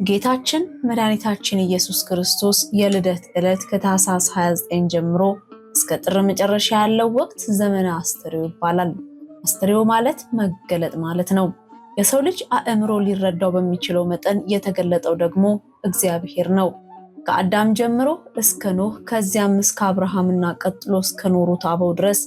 ጌታችን መድኃኒታችን ኢየሱስ ክርስቶስ የልደት ዕለት ከታኅሳስ 29 ጀምሮ እስከ ጥር መጨረሻ ያለው ወቅት ዘመነ አስተርዮ ይባላል። አስተርዮ ማለት መገለጥ ማለት ነው። የሰው ልጅ አእምሮ ሊረዳው በሚችለው መጠን የተገለጠው ደግሞ እግዚአብሔር ነው። ከአዳም ጀምሮ እስከ ኖህ ከዚያም እስከ አብርሃምና ቀጥሎ እስከ ኖሩት አበው ድረስ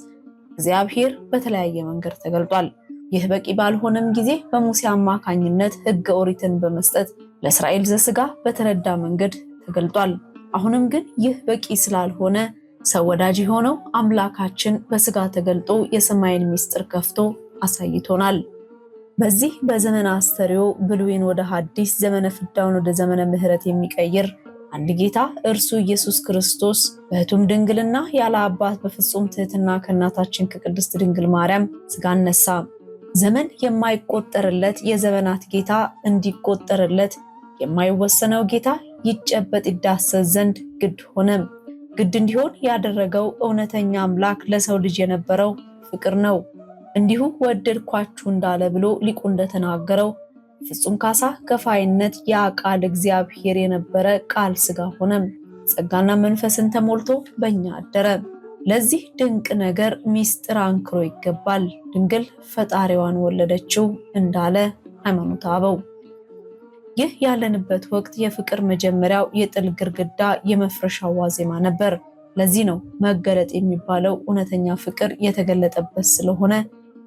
እግዚአብሔር በተለያየ መንገድ ተገልጧል። ይህ በቂ ባልሆነም ጊዜ በሙሴ አማካኝነት ሕገ ኦሪትን በመስጠት ለእስራኤል ዘሥጋ በተረዳ መንገድ ተገልጧል። አሁንም ግን ይህ በቂ ስላልሆነ ሰው ወዳጅ የሆነው አምላካችን በሥጋ ተገልጦ የሰማይን ምስጢር ከፍቶ አሳይቶናል። በዚህ በዘመነ አስተርዮ ብሉይን ወደ ሐዲስ ዘመነ ፍዳውን ወደ ዘመነ ምሕረት የሚቀይር አንድ ጌታ እርሱ ኢየሱስ ክርስቶስ በሕቱም ድንግልና ያለ አባት በፍጹም ትሕትና ከእናታችን ከቅድስት ድንግል ማርያም ሥጋን ነሳ። ዘመን የማይቆጠርለት የዘመናት ጌታ እንዲቆጠርለት የማይወሰነው ጌታ ይጨበጥ ይዳሰስ ዘንድ ግድ ሆነ። ግድ እንዲሆን ያደረገው እውነተኛ አምላክ ለሰው ልጅ የነበረው ፍቅር ነው። እንዲሁ ወደድኳችሁ እንዳለ ብሎ ሊቁ እንደተናገረው ፍጹም ካሳ ከፋይነት ያ ቃል እግዚአብሔር የነበረ ቃል ሥጋ ሆነ፣ ጸጋና መንፈስን ተሞልቶ በእኛ አደረ። ለዚህ ድንቅ ነገር ምስጢር አንክሮ ይገባል። ድንግል ፈጣሪዋን ወለደችው እንዳለ ሃይማኖተ አበው። ይህ ያለንበት ወቅት የፍቅር መጀመሪያው የጥል ግርግዳ የመፍረሻው ዋዜማ ነበር። ለዚህ ነው መገለጥ የሚባለው እውነተኛ ፍቅር የተገለጠበት ስለሆነ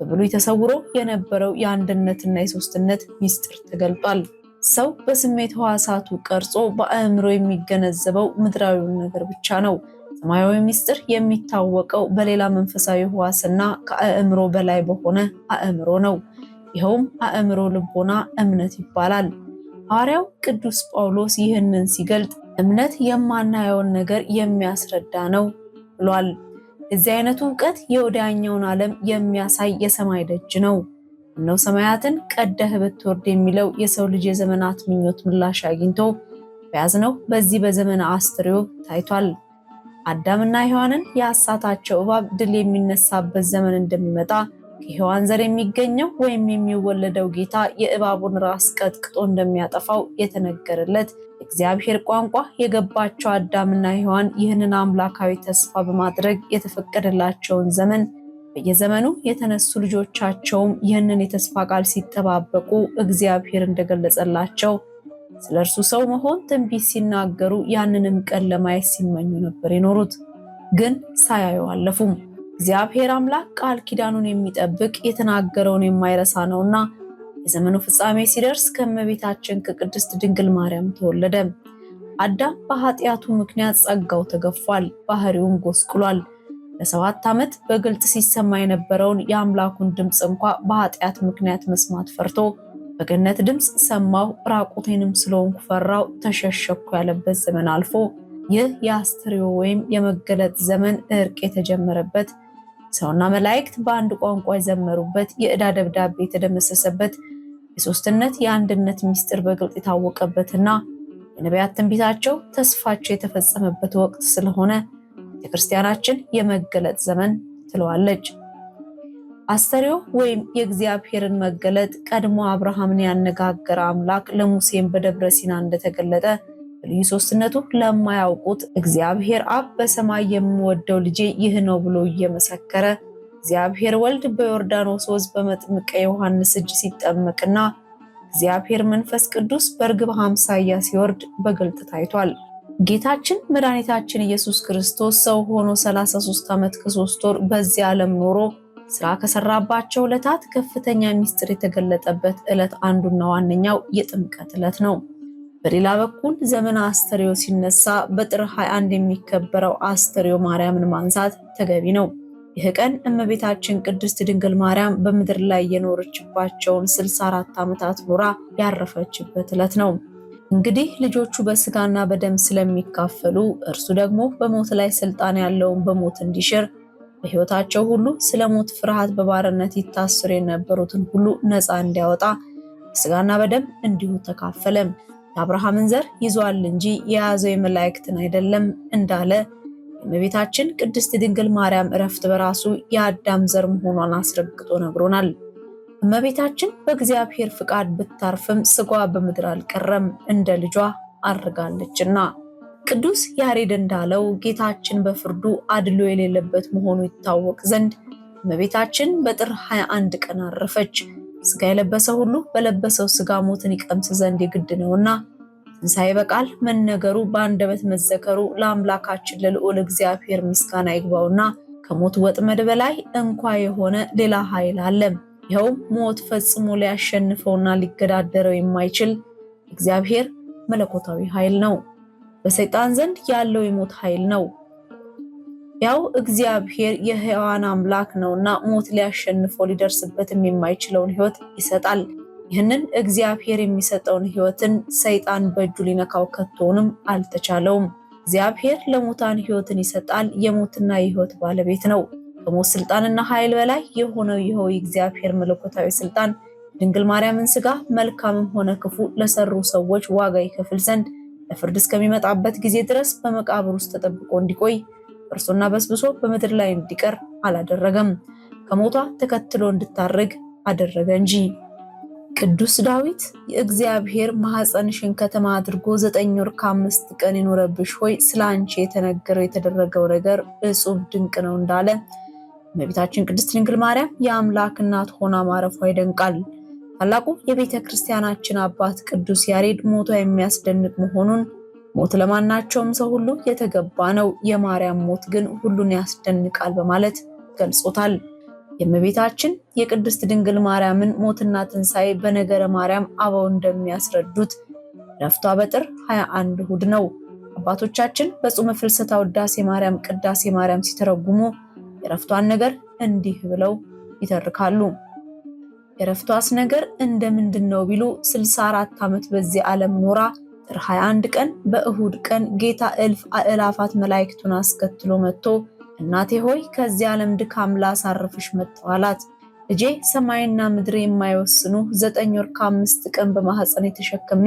በብሉይ ተሰውሮ የነበረው የአንድነትና የሶስትነት ምስጢር ተገልጧል። ሰው በስሜት ሕዋሳቱ ቀርጾ በአእምሮ የሚገነዘበው ምድራዊውን ነገር ብቻ ነው። ሰማያዊ ምስጢር የሚታወቀው በሌላ መንፈሳዊ ሕዋስና ከአእምሮ በላይ በሆነ አእምሮ ነው። ይኸውም አእምሮ ልቦና እምነት ይባላል። ሐዋርያው ቅዱስ ጳውሎስ ይህንን ሲገልጥ እምነት የማናየውን ነገር የሚያስረዳ ነው ብሏል። የዚህ አይነቱ እውቀት የወዲያኛውን ዓለም የሚያሳይ የሰማይ ደጅ ነው። እነሆ ሰማያትን ቀደህ ብትወርድ የሚለው የሰው ልጅ የዘመናት ምኞት ምላሽ አግኝቶ በያዝነው በዚህ በዘመነ አስተርዮ ታይቷል። አዳምና ሔዋንን ያሳታቸው እባብ ድል የሚነሳበት ዘመን እንደሚመጣ ከሔዋን ዘር የሚገኘው ወይም የሚወለደው ጌታ የእባቡን ራስ ቀጥቅጦ እንደሚያጠፋው የተነገረለት እግዚአብሔር ቋንቋ የገባቸው አዳምና ሔዋን ይህንን አምላካዊ ተስፋ በማድረግ የተፈቀደላቸውን ዘመን በየዘመኑ የተነሱ ልጆቻቸውም ይህንን የተስፋ ቃል ሲጠባበቁ እግዚአብሔር እንደገለጸላቸው ስለ እርሱ ሰው መሆን ትንቢት ሲናገሩ ያንንም ቀን ለማየት ሲመኙ ነበር የኖሩት። ግን ሳያዩ አለፉም። እግዚአብሔር አምላክ ቃል ኪዳኑን የሚጠብቅ የተናገረውን የማይረሳ ነውና የዘመኑ ፍጻሜ ሲደርስ ከእመቤታችን ከቅድስት ድንግል ማርያም ተወለደ። አዳም በኃጢአቱ ምክንያት ጸጋው ተገፏል፣ ባህሪውም ጎስቁሏል። ለ7 ዓመት በግልጥ ሲሰማ የነበረውን የአምላኩን ድምፅ እንኳ በኃጢአት ምክንያት መስማት ፈርቶ በገነት ድምፅ ሰማሁ ራቁቴንም ስለሆንኩ ፈራው ተሸሸኩ ያለበት ዘመን አልፎ ይህ የአስተርዮ ወይም የመገለጥ ዘመን እርቅ የተጀመረበት፣ ሰውና መላእክት በአንድ ቋንቋ የዘመሩበት፣ የዕዳ ደብዳቤ የተደመሰሰበት፣ የሶስትነት የአንድነት ምስጢር በግልጥ የታወቀበትና የነቢያት ትንቢታቸው ተስፋቸው የተፈጸመበት ወቅት ስለሆነ ቤተክርስቲያናችን የመገለጥ ዘመን ትለዋለች። አስተርዮ ወይም የእግዚአብሔርን መገለጥ ቀድሞ አብርሃምን ያነጋገረ አምላክ ለሙሴም በደብረ ሲና እንደተገለጠ በልዩ ሶስትነቱ ለማያውቁት እግዚአብሔር አብ በሰማይ የምወደው ልጄ ይህ ነው ብሎ እየመሰከረ እግዚአብሔር ወልድ በዮርዳኖስ ወንዝ በመጥምቀ ዮሐንስ እጅ ሲጠመቅና እግዚአብሔር መንፈስ ቅዱስ በርግብ አምሳያ ሲወርድ በግልጥ ታይቷል። ጌታችን መድኃኒታችን ኢየሱስ ክርስቶስ ሰው ሆኖ 33 ዓመት ከ3 ወር በዚህ ዓለም ኖሮ ስራ ከሰራባቸው ዕለታት ከፍተኛ ምስጢር የተገለጠበት ዕለት አንዱና ዋነኛው የጥምቀት ዕለት ነው። በሌላ በኩል ዘመነ አስተርዮ ሲነሳ በጥር 21 የሚከበረው አስተርዮ ማርያምን ማንሳት ተገቢ ነው። ይህ ቀን እመቤታችን ቅድስት ድንግል ማርያም በምድር ላይ የኖረችባቸውን 64 ዓመታት ኖራ ያረፈችበት ዕለት ነው። እንግዲህ ልጆቹ በስጋና በደም ስለሚካፈሉ እርሱ ደግሞ በሞት ላይ ስልጣን ያለውን በሞት እንዲሽር በሕይወታቸው ሁሉ ስለ ሞት ፍርሃት በባርነት ይታሰሩ የነበሩትን ሁሉ ነፃ እንዲያወጣ በስጋና በደም እንዲሁ ተካፈለ። የአብርሃምን ዘር ይዟል እንጂ የያዘው የመላእክትን አይደለም እንዳለ የእመቤታችን ቅድስት ድንግል ማርያም ዕረፍት በራሱ የአዳም ዘር መሆኗን አስረግጦ ነግሮናል። እመቤታችን በእግዚአብሔር ፍቃድ ብታርፍም ስጋዋ በምድር አልቀረም፣ እንደ ልጇ አርጋለችና። ቅዱስ ያሬድ እንዳለው ጌታችን በፍርዱ አድሎ የሌለበት መሆኑ ይታወቅ ዘንድ እመቤታችን በጥር 21 ቀን አረፈች። ስጋ የለበሰ ሁሉ በለበሰው ስጋ ሞትን ይቀምስ ዘንድ የግድ ነውና ትንሣኤ በቃል መነገሩ በአንደበት መዘከሩ ለአምላካችን ለልዑል እግዚአብሔር ምስጋና ይግባውና ከሞት ወጥመድ በላይ እንኳ የሆነ ሌላ ኃይል አለ። ይኸውም ሞት ፈጽሞ ሊያሸንፈውና ሊገዳደረው የማይችል እግዚአብሔር መለኮታዊ ኃይል ነው። በሰይጣን ዘንድ ያለው የሞት ኃይል ነው። ያው እግዚአብሔር የሕያዋን አምላክ ነውና ሞት ሊያሸንፈው ሊደርስበትም የማይችለውን ሕይወት ይሰጣል። ይህንን እግዚአብሔር የሚሰጠውን ሕይወትን ሰይጣን በእጁ ሊነካው ከቶንም አልተቻለውም። እግዚአብሔር ለሙታን ሕይወትን ይሰጣል። የሞትና የሕይወት ባለቤት ነው። ከሞት ስልጣንና ኃይል በላይ የሆነው ይኸው የእግዚአብሔር መለኮታዊ ስልጣን ድንግል ማርያምን ሥጋ መልካምም ሆነ ክፉ ለሰሩ ሰዎች ዋጋ ይከፍል ዘንድ ለፍርድ እስከሚመጣበት ጊዜ ድረስ በመቃብር ውስጥ ተጠብቆ እንዲቆይ እርሱና በስብሶ በምድር ላይ እንዲቀር አላደረገም። ከሞቷ ተከትሎ እንድታርግ አደረገ እንጂ። ቅዱስ ዳዊት የእግዚአብሔር ማኅፀንሽን ከተማ አድርጎ 9 ወር ከ5 ቀን ይኖረብሽ ሆይ ስለ አንቺ የተነገረው የተደረገው ነገር እጹብ ድንቅ ነው እንዳለ እመቤታችን ቅድስት ድንግል ማርያም የአምላክ እናት ሆና ማረፏ ይደንቃል። ታላቁ የቤተ ክርስቲያናችን አባት ቅዱስ ያሬድ ሞቷ የሚያስደንቅ መሆኑን ሞት ለማናቸውም ሰው ሁሉ የተገባ ነው፣ የማርያም ሞት ግን ሁሉን ያስደንቃል በማለት ገልጾታል። የእመቤታችን የቅድስት ድንግል ማርያምን ሞትና ትንሣኤ በነገረ ማርያም አበው እንደሚያስረዱት ዕረፍቷ በጥር 21 እሑድ ነው። አባቶቻችን በጾመ ፍልሰታ ውዳሴ ማርያም ቅዳሴ ማርያም ሲተረጉሙ የዕረፍቷን ነገር እንዲህ ብለው ይተርካሉ። የዕረፍቷስ ነገር እንደምንድን ነው ቢሉ 64 ዓመት በዚህ ዓለም ኖራ ጥር 21 ቀን በእሁድ ቀን ጌታ እልፍ አእላፋት መላእክቱን አስከትሎ መጥቶ እናቴ ሆይ ከዚህ ዓለም ድካም ላሳርፍሽ መጣሁ አላት። ልጄ ሰማይና ምድር የማይወስኑ 9 ወር ከ5 ቀን በማህፀን ተሸክሜ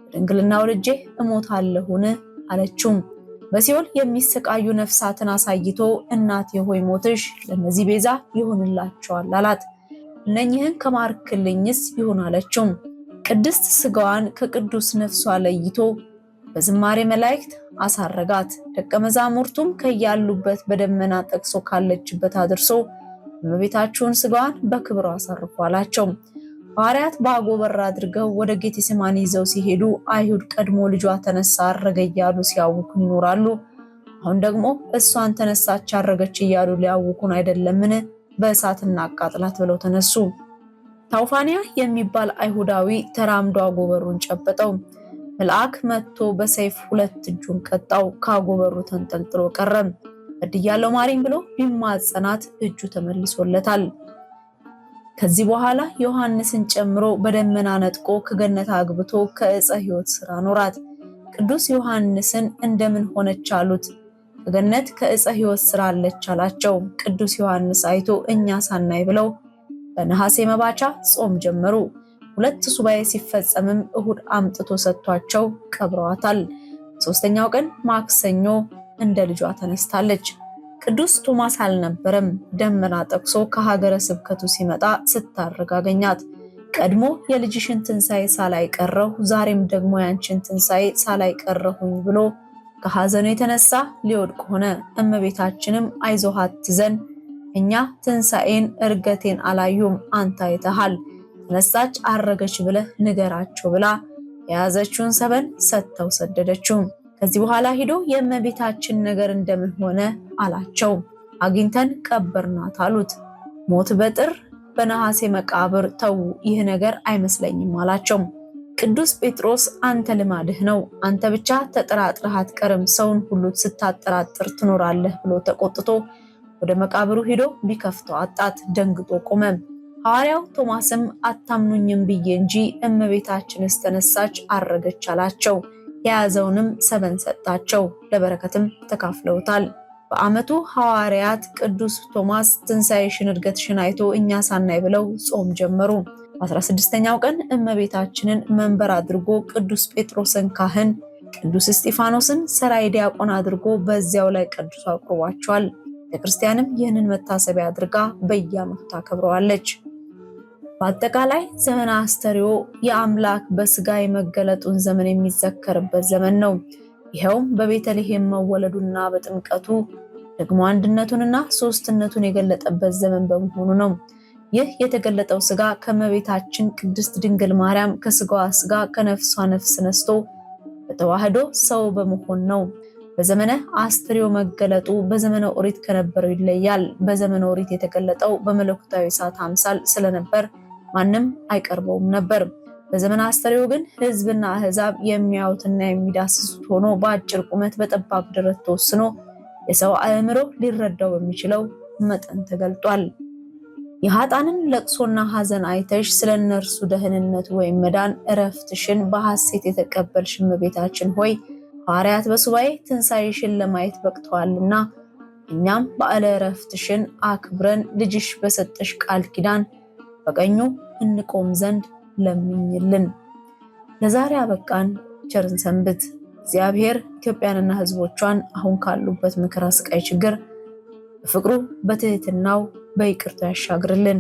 በድንግልና ወልጄ እሞታለሁን አለችው። በሲኦል የሚሰቃዩ ነፍሳትን አሳይቶ እናቴ ሆይ ሞትሽ ለነዚህ ቤዛ ይሆንላቸዋል አላት። እነኚህን ከማርክልኝስ ይሁን አለችው። ቅድስት ስጋዋን ከቅዱስ ነፍሷ ለይቶ በዝማሬ መላእክት አሳረጋት። ደቀ መዛሙርቱም ከያሉበት በደመና ጠቅሶ ካለችበት አድርሶ እመቤታችሁን ስጋዋን በክብር አሳርፏላቸው። ሐዋርያት በአጎበር አድርገው ወደ ጌቴሴማኒ ይዘው ሲሄዱ አይሁድ ቀድሞ ልጇ ተነሳ አረገ እያሉ ሲያውኩን ይኖራሉ። አሁን ደግሞ እሷን ተነሳች አረገች እያሉ ሊያውኩን አይደለምን? በእሳት እናቃጥላት ብለው ተነሱ። ታውፋንያ የሚባል አይሁዳዊ ተራምዶ አጎበሩን ጨበጠው። መልአክ መጥቶ በሰይፍ 2 እጁን ቀጣው። ከአጎበሩ ተንጠልጥሎ ቀረ። በድያለው ማሪኝ ብሎ ቢማጸናት እጁ ተመልሶለታል። ከዚህ በኋላ ዮሐንስን ጨምሮ በደመና ነጥቆ ከገነት አግብቶ ከዕፀ ሕይወት ስራ ኖራት። ቅዱስ ዮሐንስን እንደምን ሆነች አሉት። ከገነት ከዕፀ ሕይወት ስራ አለች አላቸው። ቅዱስ ዮሐንስ አይቶ እኛ ሳናይ ብለው በነሐሴ መባቻ ጾም ጀመሩ። 2 ሱባኤ ሲፈጸምም እሁድ አምጥቶ ሰጥቷቸው ቀብረዋታል። 3ኛው ቀን ማክሰኞ እንደ ልጇ ተነስታለች። ቅዱስ ቶማስ አልነበረም። ደመና ጠቅሶ ከሀገረ ስብከቱ ሲመጣ ስታርግ አገኛት። ቀድሞ የልጅሽን ትንሣኤ ሳላይ ቀረሁ፣ ዛሬም ደግሞ ያንቺን ትንሣኤ ሳላይ ቀረሁኝ ብሎ ከሐዘኑ የተነሳ ሊወድቅ ሆነ። እመቤታችንም አይዞህ አትዘን፣ እኛ ትንሣኤን እርገቴን አላዩም፣ አንተ አይተሃል፣ ተነሳች አረገች ብለህ ንገራቸው ብላ የያዘችውን ሰበን ሰጥተው ሰደደችው። ከዚህ በኋላ ሂዶ የእመቤታችን ነገር እንደምን ሆነ አላቸው። አግኝተን ቀበርናት አሉት። ሞት በጥር በነሐሴ መቃብር ተው፣ ይህ ነገር አይመስለኝም አላቸው። ቅዱስ ጴጥሮስ አንተ ልማድህ ነው፣ አንተ ብቻ ተጠራጥረህ አትቀርም፣ ሰውን ሁሉ ስታጠራጥር ትኖራለህ ብሎ ተቆጥቶ ወደ መቃብሩ ሂዶ ቢከፍተው አጣት። ደንግጦ ቆመ። ሐዋርያው ቶማስም አታምኑኝም ብዬ እንጂ እመቤታችንስ ተነሳች አረገች አላቸው። የያዘውንም ሰበን ሰጣቸው፣ ለበረከትም ተካፍለውታል። በዓመቱ ሐዋርያት ቅዱስ ቶማስ ትንሣኤሽን እርገትሽን አይቶ እኛ ሳናይ ብለው ጾም ጀመሩ። በ16ኛው ቀን እመቤታችንን መንበር አድርጎ ቅዱስ ጴጥሮስን ካህን፣ ቅዱስ እስጢፋኖስን ሰራይ ዲያቆን አድርጎ በዚያው ላይ ቀድሶ አቅርቧቸዋል። ቤተክርስቲያንም ይህንን መታሰቢያ አድርጋ በየዓመቱ ታከብረዋለች። በአጠቃላይ ዘመነ አስተርእዮ የአምላክ በስጋ የመገለጡን ዘመን የሚዘከርበት ዘመን ነው። ይኸውም በቤተልሔም መወለዱና በጥምቀቱ ደግሞ አንድነቱንና ሶስትነቱን የገለጠበት ዘመን በመሆኑ ነው። ይህ የተገለጠው ስጋ ከእመቤታችን ቅድስት ድንግል ማርያም ከስጋዋ ስጋ ከነፍሷ ነፍስ ነስቶ በተዋህዶ ሰው በመሆን ነው። በዘመነ አስተርእዮ መገለጡ በዘመነ ኦሪት ከነበረው ይለያል። በዘመነ ኦሪት የተገለጠው በመለኮታዊ እሳት አምሳል ስለነበር ማንም አይቀርበውም ነበር። በዘመነ አስተርእዮ ግን ሕዝብና አሕዛብ የሚያዩትና የሚዳስሱት ሆኖ በአጭር ቁመት በጠባብ ደረት ተወስኖ የሰው አእምሮ ሊረዳው በሚችለው መጠን ተገልጧል። የኃጥአንን ለቅሶና ሐዘን አይተሽ ስለነርሱ ደህንነት ወይም መዳን እረፍትሽን በሐሴት የተቀበልሽ እመቤታችን ሆይ ሐዋርያት በሱባኤ ትንሣኤሽን ለማየት በቅተዋልና እኛም በዓለ እረፍትሽን አክብረን ልጅሽ በሰጠሽ ቃል ኪዳን በቀኙ እንቆም ዘንድ ለምኝልን። ለዛሬ አበቃን። ቸርን ሰንብት። እግዚአብሔር ኢትዮጵያንና ሕዝቦቿን አሁን ካሉበት መከራ፣ ስቃይ፣ ችግር በፍቅሩ በትህትናው በይቅርታ ያሻግርልን።